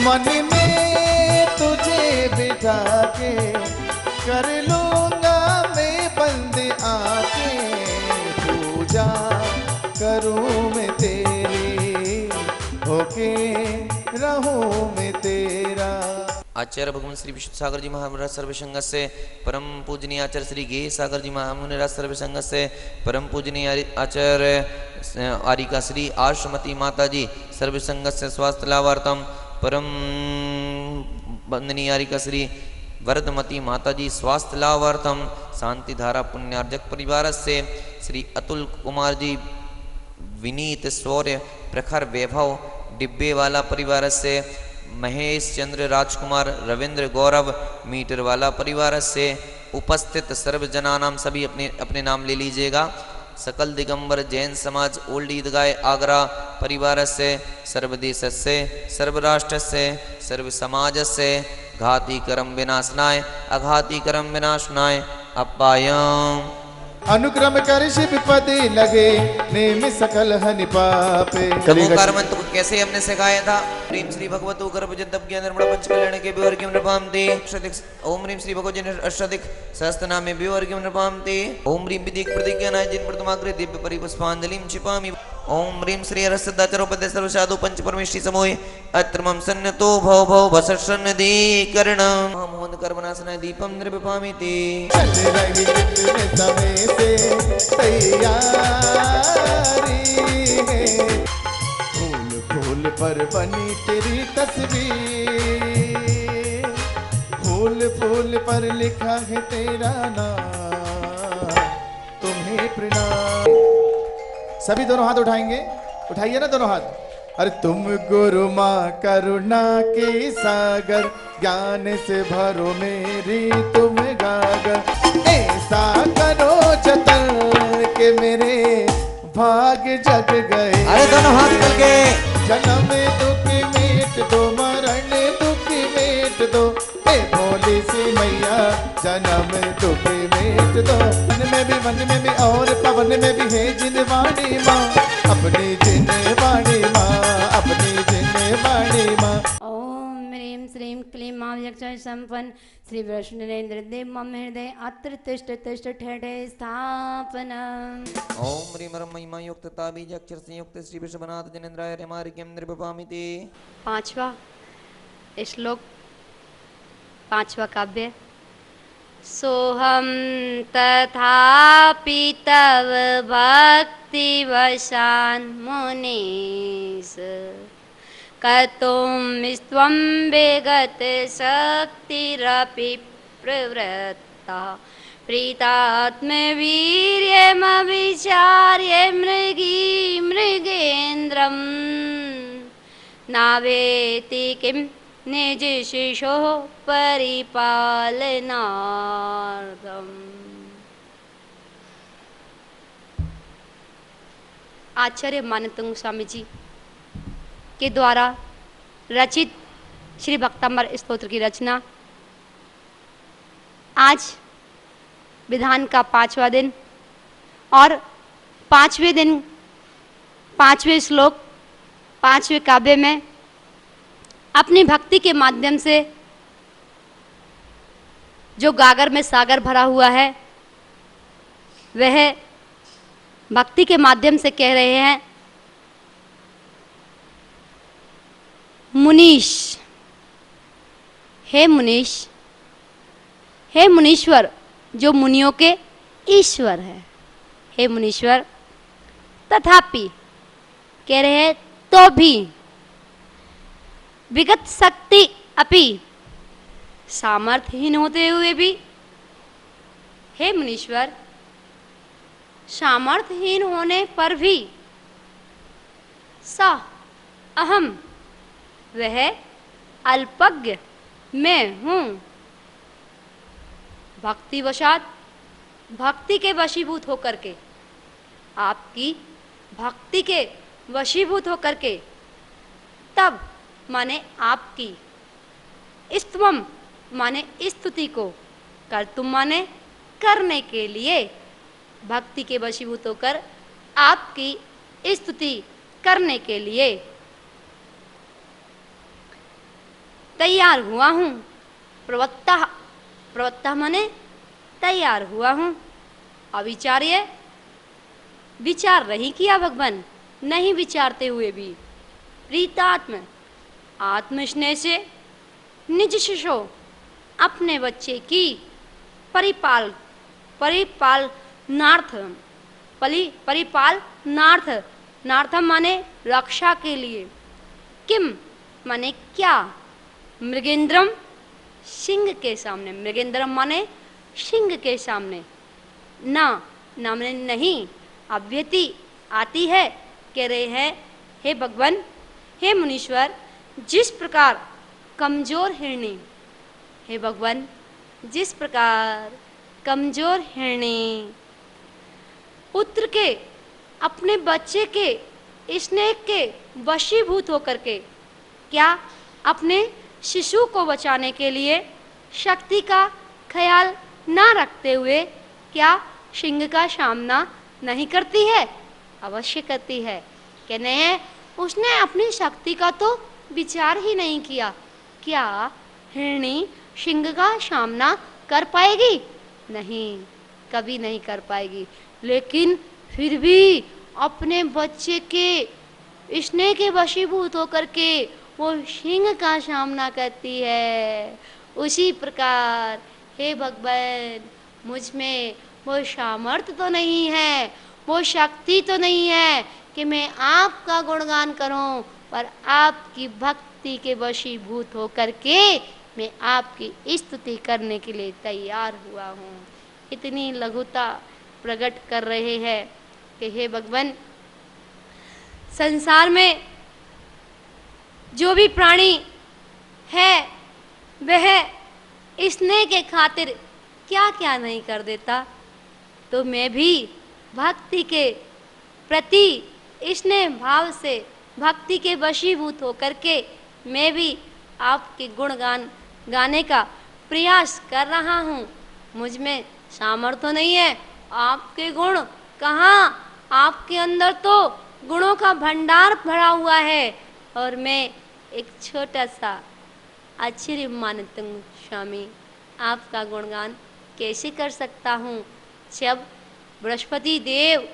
मन में तुझे बिठा के कर लूंगा मैं बंद आके, पूजा करूं मैं तेरी, होके रहूं मैं तेरा। आचार्य भगवान श्री विष्णु सागर जी महाराज सर्वसंग से परम पूजनीय आचार्य श्री गे सागर जी महामुनिराज सर्वसंग से परम पूजनीय आचार्य आरिका श्री आश्रमती माता जी सर्वसंग से स्वास्थ्य लाभार्थम परम वंदनीय आरिका श्री वरदमती माता जी स्वास्थ्य लाभार्थम शांति धारा पुण्यार्जक परिवार से श्री अतुल कुमार जी विनीत शौर्य प्रखर वैभव डिब्बे वाला परिवार से महेश चंद्र राजकुमार रविंद्र गौरव मीटर वाला परिवार से उपस्थित सर्व जनानाम सभी अपने अपने नाम ले लीजिएगा। सकल दिगंबर जैन समाज ओल्ड ईदगाह आगरा परिवार से सर्वदेश से सर्वराष्ट्र से सर्व समाज से घाती कर्म विनाशनाय अघाती कर्म विनाशनाय अपायम। अनुक्रम कर शिव पदे लगे नेम सकल हनि पापे। नमोकार मंत्र को कैसे हमने सिखाया था। प्रेम श्री भगवतो गर्भ जन्तव ज्ञान निर्मल पंच कल्याण के विवर्ग्यम नृपामते ओम ह्रीं श्री भगवत जन अष्टाधिक सहस्त्रनामे विवर्ग्यम नृपामते ओम ह्रीं विधिक प्रतिज्ञानाय जिन प्रथमाग्रे दिव्य परिपुष्पांजलिं क्षिपामि ओम ह्रीं श्री हरसदाचरोपदे सर्वसाधु पंच परमेष्टि समोय अत्रमं सन्नतो भव भव भसन्नदीकरणं मोहन कर्मनाशनाय दीपं निर्विपामि ते। चल रही समय से तैयारी है, फूल फूल पर बनी तेरी तस्वीर, फूल फूल पर लिखा है तेरा नाम, तुम्हें प्रणाम। सभी दोनों हाथ उठाएंगे, उठाइए ना दोनों हाथ। अरे तुम गुरु माँ करुणा के सागर, ज्ञान से भरो मेरी तुम गागर, ऐसा करो जतन के मेरे भाग जग गए। अरे दोनों हाथ करके जन्म दुख मिट दो, मरण दुख मिट दो, ए भोली सी मैया जन्म दुख मिट दो। वन में भी और पवन में भी है जिनवाणी माँ, अपनी जिनवाणी माँ, अपनी जिनवाणी माँ। ओम ह्रीं श्रीं क्लीं मां यक्षय संपन्न श्री वैष्णवेन्द्र देव मम हृदय अत्र तिष्ठ तिष्ठ ठेठे स्थापनम्। ओम ह्रीं रं महिमा युक्तता बीज अक्षर संयुक्त श्री विश्वनाथ जनेन्द्राय रेमार्ग्यम निर्विपामि ते। पांचवा श्लोक, पांचवा काव्य। सोहम तथापि तव भक्ति वशान मुनीश, कतुं स्त्वं विगत शक्तिरपि प्रवृत्ता, प्रीतात्मवीर्यमविचार्य मृगी मृगेन्द्रं, नावेति किं निज शिशोः परिपालनार्थम्। आचार्य मानतंग स्वामी जी के द्वारा रचित श्री भक्तामृत स्तोत्र की रचना। आज विधान का 5वां दिन और 5वें दिन 5वें श्लोक 5वें काव्य में अपनी भक्ति के माध्यम से जो गागर में सागर भरा हुआ है, वह भक्ति के माध्यम से कह रहे हैं, मुनीश, हे मुनीश, हे मुनीश्वर, जो मुनियों के ईश्वर है, हे मुनीश्वर। तथापि कह रहे हैं तो भी, विगत शक्ति अपि, सामर्थ्यहीन होते हुए भी, हे मुनीश्वर, सामर्थ्यहीन होने पर भी, स अहम, वह अल्पज्ञ मैं हूँ। भक्तिवशात, भक्ति के वशीभूत होकर के, आपकी भक्ति के वशीभूत होकर के, तब माने आपकी, स्तवम माने स्तुति को, कर्तुम माने करने के लिए, भक्ति के वशीभूत होकर आपकी स्तुति करने के लिए, तैयार हुआ हूँ। प्रवत्ता, प्रवत्ता माने तैयार हुआ हूँ। अविचार्य, विचार नहीं किया भगवान, नहीं विचारते हुए भी। प्रीतात्म, आत्मस्नेह से निज शिशो, अपने बच्चे की परिपालनार्थ, नार्थम माने रक्षा के लिए, किम माने क्या, मृगेंद्रम सिंह के सामने, मृगेंद्रम माने सिंह के सामने, ना ना माने नहीं, अभ्यति आती है, कह रहे हैं हे भगवान, हे मुनीश्वर, जिस प्रकार कमजोर हिरणी, हे भगवान, जिस प्रकार कमजोर हिरणी पुत्र के, अपने बच्चे के स्नेह के वशीभूत होकर के, क्या अपने शिशु को बचाने के लिए शक्ति का ख्याल ना रखते हुए क्या सिंह का सामना नहीं करती है? अवश्य करती है। कहने हैं उसने अपनी शक्ति का तो विचार ही नहीं किया। क्या हिरणी सिंह का सामना कर पाएगी? नहीं, कभी नहीं कर पाएगी। लेकिन फिर भी अपने बच्चे के स्नेह के वशीभूत होकर के वो सिंह का सामना करती है। उसी प्रकार हे भगवान, मुझ में वो सामर्थ्य तो नहीं है, वो शक्ति तो नहीं है कि मैं आपका गुणगान करूं, पर आपकी भक्ति के वशीभूत होकर के मैं आपकी स्तुति करने के लिए तैयार हुआ हूँ। इतनी लघुता प्रकट कर रहे हैं कि हे भगवान, संसार में जो भी प्राणी है वह स्नेह के खातिर क्या क्या नहीं कर देता, तो मैं भी भक्ति के प्रति स्नेह भाव से, भक्ति के वशीभूत होकर के मैं भी आपके गुणगान गाने का प्रयास कर रहा हूँ। मुझ में सामर्थ्य नहीं है, आपके गुण कहाँ, आपके अंदर तो गुणों का भंडार भरा हुआ है, और मैं एक छोटा सा आश्चर्य मानता हूँ स्वामी, आपका गुणगान कैसे कर सकता हूँ जब बृहस्पति देव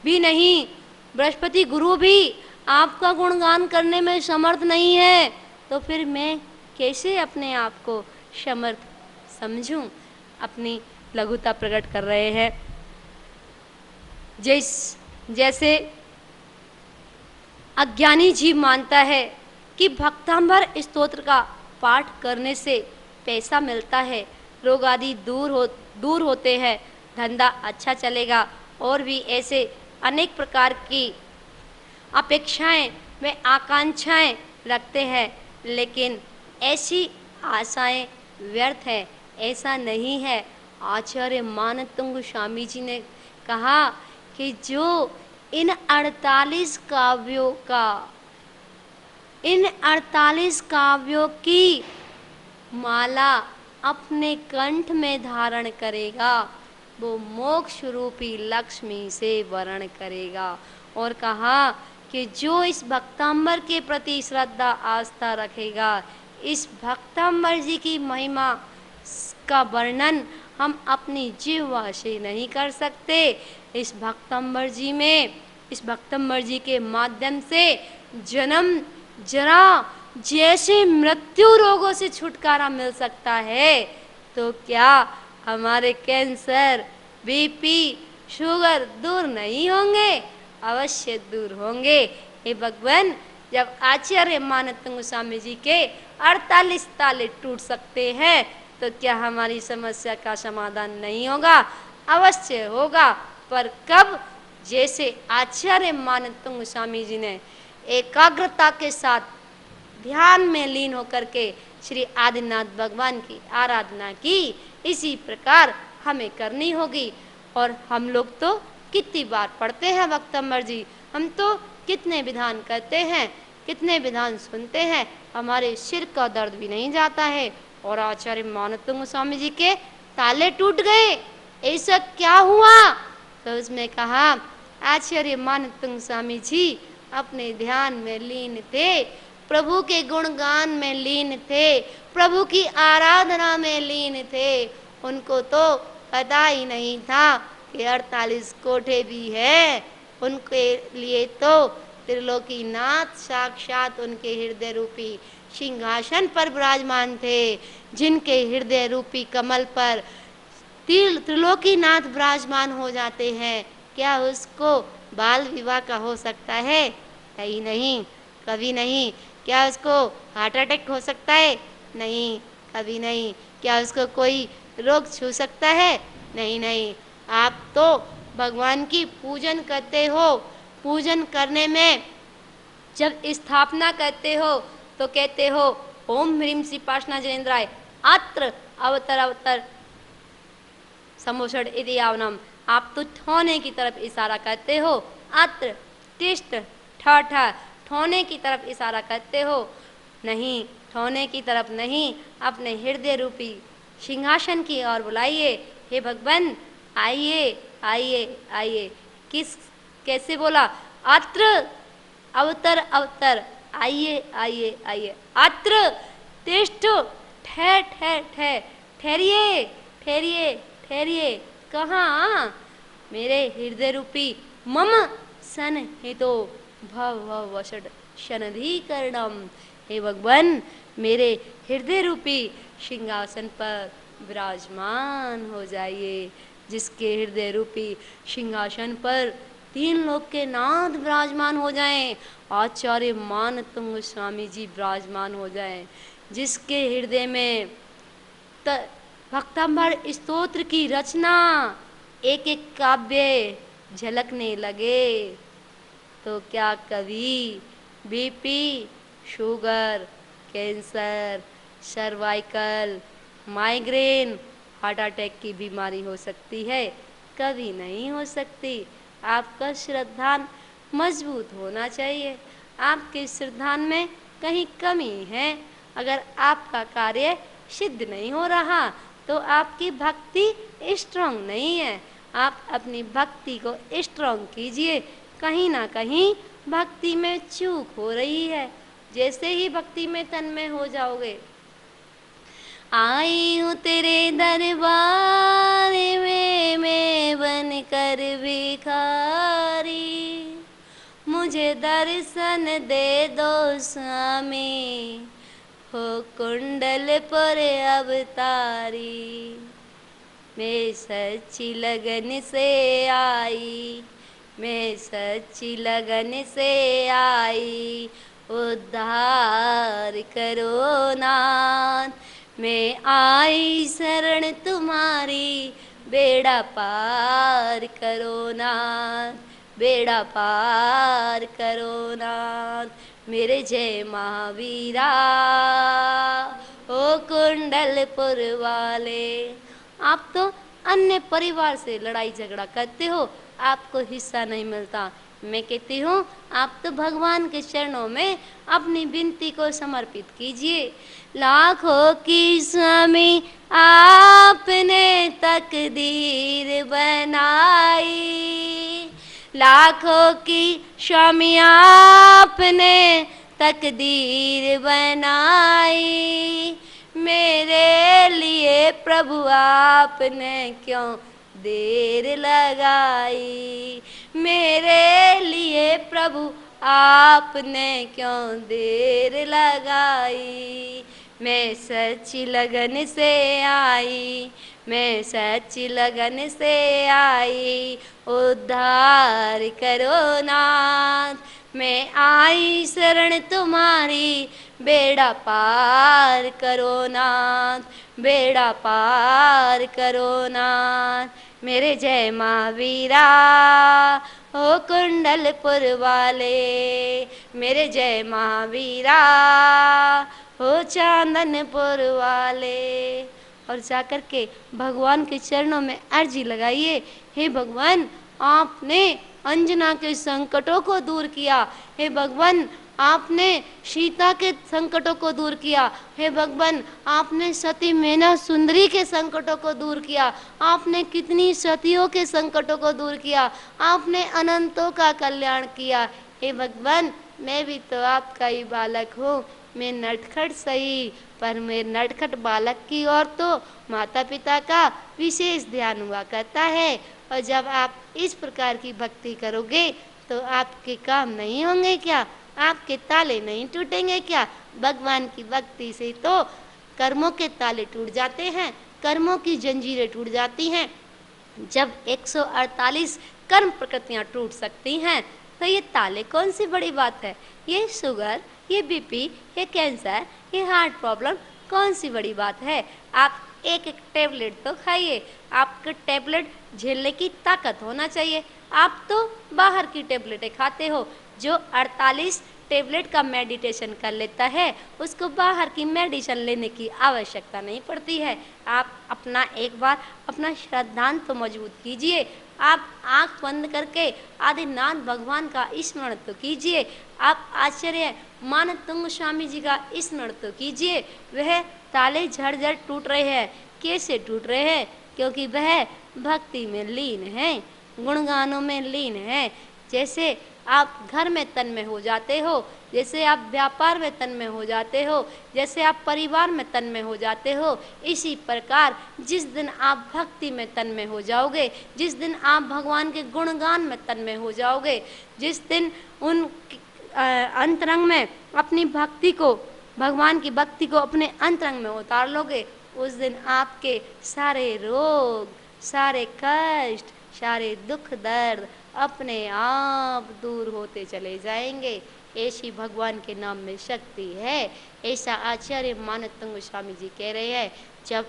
भी नहीं, बृहस्पति गुरु भी आपका गुणगान करने में समर्थ नहीं है, तो फिर मैं कैसे अपने आप को समर्थ समझूं? अपनी लघुता प्रकट कर रहे हैं। जैसे अज्ञानी जीव मानता है कि भक्तांबर स्तोत्र का पाठ करने से पैसा मिलता है, रोग आदि दूर होते हैं, धंधा अच्छा चलेगा, और भी ऐसे अनेक प्रकार की अपेक्षाएं व आकांक्षाएं रखते हैं। लेकिन ऐसी आशाएं व्यर्थ है, ऐसा नहीं है। आचार्य मानतुंग स्वामी जी ने कहा कि जो इन 48 काव्यों की माला अपने कंठ में धारण करेगा, वो मोक्ष रूपी लक्ष्मी से वर्ण करेगा। और कहा कि जो इस भक्तांबर के प्रति श्रद्धा आस्था रखेगा, इस भक्तांबर जी की महिमा का वर्णन हम अपनी जिह्वा से नहीं कर सकते। इस भक्तांबर जी में, इस भक्तांबर जी के माध्यम से जन्म जरा जैसे मृत्यु रोगों से छुटकारा मिल सकता है, तो क्या हमारे कैंसर, बीपी, शुगर दूर नहीं होंगे? अवश्य दूर होंगे। हे भगवान, जब आचार्य मानतुंग स्वामी जी के 48 ताले टूट सकते हैं, तो क्या हमारी समस्या का समाधान नहीं होगा? अवश्य होगा। पर कब? जैसे आचार्य मानतुंग स्वामी जी ने एकाग्रता के साथ ध्यान में लीन होकर के श्री आदिनाथ भगवान की आराधना की, इसी प्रकार हमें करनी होगी। और हम लोग तो कितनी बार पढ़ते हैं भक्तांबर जी, हम तो कितने विधान करते हैं, कितने विधान सुनते हैं, हमारे सिर का दर्द भी नहीं जाता है। और आचार्य मानतुंग स्वामी जी के ताले टूट गए, ऐसा क्या हुआ? तो उसमें कहा आचार्य मानतुंग स्वामी जी अपने ध्यान में लीन थे, प्रभु के गुणगान में लीन थे, प्रभु की आराधना में लीन थे। उनको तो पता ही नहीं था कि 48 कोठे भी है। उनके लिए तो त्रिलोकीनाथ साक्षात उनके हृदय रूपी सिंहासन पर विराजमान थे, जिनके हृदय रूपी कमल पर त्रिलोकीनाथ विराजमान हो जाते हैं। क्या उसको बाल विवाह का हो सकता है? कहीं नहीं, कभी नहीं। क्या उसको हार्ट अटैक हो सकता है? नहीं, कभी नहीं। क्या उसको कोई रोग छू सकता है? नहीं नहीं। आप तो भगवान की पूजन करते हो। पूजन करने में जब स्थापना करते हो तो कहते हो ओम ह्रीम श्री पाशना जनेन्द्राय अत्र अवतर अवतर समोषण इति आवनम। आप तो ठोने की तरफ इशारा करते हो। अत्र तिष्ठ ठ ठोने की तरफ इशारा करते हो। नहीं, ठोने की तरफ नहीं, अपने हृदय रूपी सिंहासन की ओर बुलाइए। हे भगवान आइए आइए आइए। किस कैसे बोला? अत्र अवतर अवतर, आइए आइए आइए। अत्र तिष्ठ ठह ठह ठह, ठहरिए ठहरिए ठहरिए। कहाँ? मेरे हृदय रूपी मम सन हेतो भव भव वषड शनधीकरणम। हे भगवान मेरे हृदय रूपी सिंहासन पर विराजमान हो जाइए। जिसके हृदय रूपी सिंहासन पर 3 लोक के नाथ विराजमान हो जाएं, आचार्य मान तुंग स्वामी जी विराजमान हो जाएं, जिसके हृदय में भक्तांबर स्तोत्र की रचना एक एक काव्य झलकने लगे, तो क्या कभी BP, sugar, cancer, cervical, migraine, heart attack की बीमारी हो सकती है? कभी नहीं हो सकती। आपका श्रद्धान मजबूत होना चाहिए। आपके श्रद्धान में कहीं कमी है। अगर आपका कार्य सिद्ध नहीं हो रहा तो आपकी भक्ति स्ट्रांग नहीं है। आप अपनी भक्ति को स्ट्रांग कीजिए। कहीं ना कहीं भक्ति में चूक हो रही है। जैसे ही भक्ति में तन्मय हो जाओगे, आई हूँ तेरे दरबार में मैं बन कर भिखारी, मुझे दर्शन दे दो स्वामी, हो कुंडलपुर अवतारी। मैं सच्ची लगन से आई, मैं सच्ची लगन से आई, उद्धार करो नाथ। मैं आई शरण तुम्हारी, बेड़ा पार करो नाथ, बेड़ा पार करो नाथ। मेरे जय महावीरा ओ कुंडलपुर वाले। आप तो अन्य परिवार से लड़ाई झगड़ा करते हो, आपको हिस्सा नहीं मिलता। मैं कहती हूँ आप तो भगवान के चरणों में अपनी विनती को समर्पित कीजिए। लाखों की स्वामी आपने तकदीर बनाई, लाखों की स्वामी आपने तकदीर बनाई। मेरे लिए प्रभु आपने क्यों देर लगाई, मेरे लिए प्रभु आपने क्यों देर लगाई। मैं सच्ची लगन से आई, मैं सच्ची लगन से आई, उद्धार करो नाथ। मैं आई शरण तुम्हारी, बेड़ा पार करो नाथ, बेड़ा पार करो नाथ। मेरे जय महावीरा हो कुंडलपुर वाले, मेरे जय महावीरा हो चांदनपुर वाले। और जाकर के भगवान के चरणों में अर्जी लगाइए, हे भगवान आपने अंजना के संकटों को दूर किया, हे भगवान आपने सीता के संकटों को दूर किया, हे भगवान आपने सती मैना सुंदरी के संकटों को दूर किया, आपने कितनी सतियों के संकटों को दूर किया, आपने अनंतों का कल्याण किया। हे भगवान मैं भी तो आपका ही बालक हूँ। मैं नटखट सही, पर मैं नटखट बालक की ओर तो माता पिता का विशेष ध्यान हुआ करता है। और जब आप इस प्रकार की भक्ति करोगे तो आपके काम नहीं होंगे क्या? आपके ताले नहीं टूटेंगे क्या? भगवान की भक्ति से तो कर्मों के ताले टूट जाते हैं, कर्मों की जंजीरें टूट जाती हैं। जब 148 कर्म प्रकृतियां टूट सकती हैं तो ये ताले कौन सी बड़ी बात है? ये शुगर, ये बीपी, ये कैंसर, ये हार्ट प्रॉब्लम कौन सी बड़ी बात है? आप एक एक टेबलेट तो खाइए, आपके टेबलेट झेलने की ताकत होना चाहिए। आप तो बाहर की टेबलेटें खाते हो। जो 48 टेबलेट का मेडिटेशन कर लेता है उसको बाहर की मेडिसिन लेने की आवश्यकता नहीं पड़ती है। आप अपना एक बार अपना श्रद्धांत तो मजबूत कीजिए। आप आंख बंद करके आदिनाथ भगवान का स्मरण तो कीजिए। आप आचार्य मानतुंग स्वामी जी का स्मरण तो कीजिए। वह ताले झड़ टूट रहे हैं। कैसे टूट रहे हैं? क्योंकि वह भक्ति में लीन है, गुणगानों में लीन है। जैसे आप घर में तन्मय हो जाते हो, जैसे आप व्यापार में तन्मय हो जाते हो, जैसे आप परिवार में तन्मय हो जाते हो, इसी प्रकार जिस दिन आप भक्ति में तन्मय हो जाओगे, जिस दिन आप भगवान के गुणगान में तन्मय हो जाओगे, जिस दिन उन अंतरंग में अपनी भक्ति को, भगवान की भक्ति को अपने अंतरंग में उतार लोगे, उस दिन आपके सारे रोग, सारे कष्ट, सारे दुख दर्द अपने आप दूर होते चले जाएंगे। ऐसी भगवान के नाम में शक्ति है। ऐसा आचार्य मानतुंग स्वामी जी कह रहे हैं। जब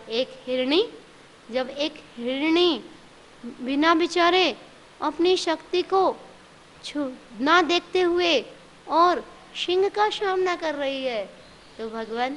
एक हिरणी बिना विचारे अपनी शक्ति को ना देखते हुए और सिंह का सामना कर रही है, तो भगवान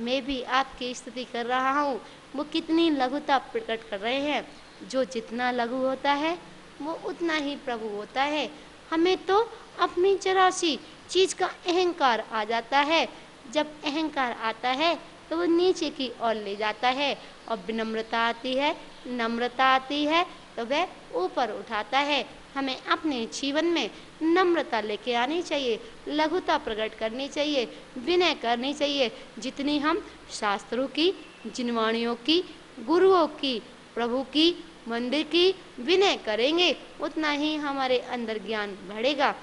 मैं भी आपकी स्तुति कर रहा हूँ। वो कितनी लघुता प्रकट कर रहे हैं। जो जितना लघु होता है वो उतना ही प्रभु होता है। हमें तो अपनी जरा सी चीज का अहंकार आ जाता है। जब अहंकार आता है तो वो नीचे की ओर ले जाता है, और विनम्रता आती है, नम्रता आती है तो वह ऊपर उठाता है। हमें अपने जीवन में नम्रता लेके आनी चाहिए, लघुता प्रकट करनी चाहिए, विनय करनी चाहिए। जितनी हम शास्त्रों की, जिनवाणियों की, गुरुओं की, प्रभु की, मंदिर की विनय करेंगे, उतना ही हमारे अंदर ज्ञान बढ़ेगा।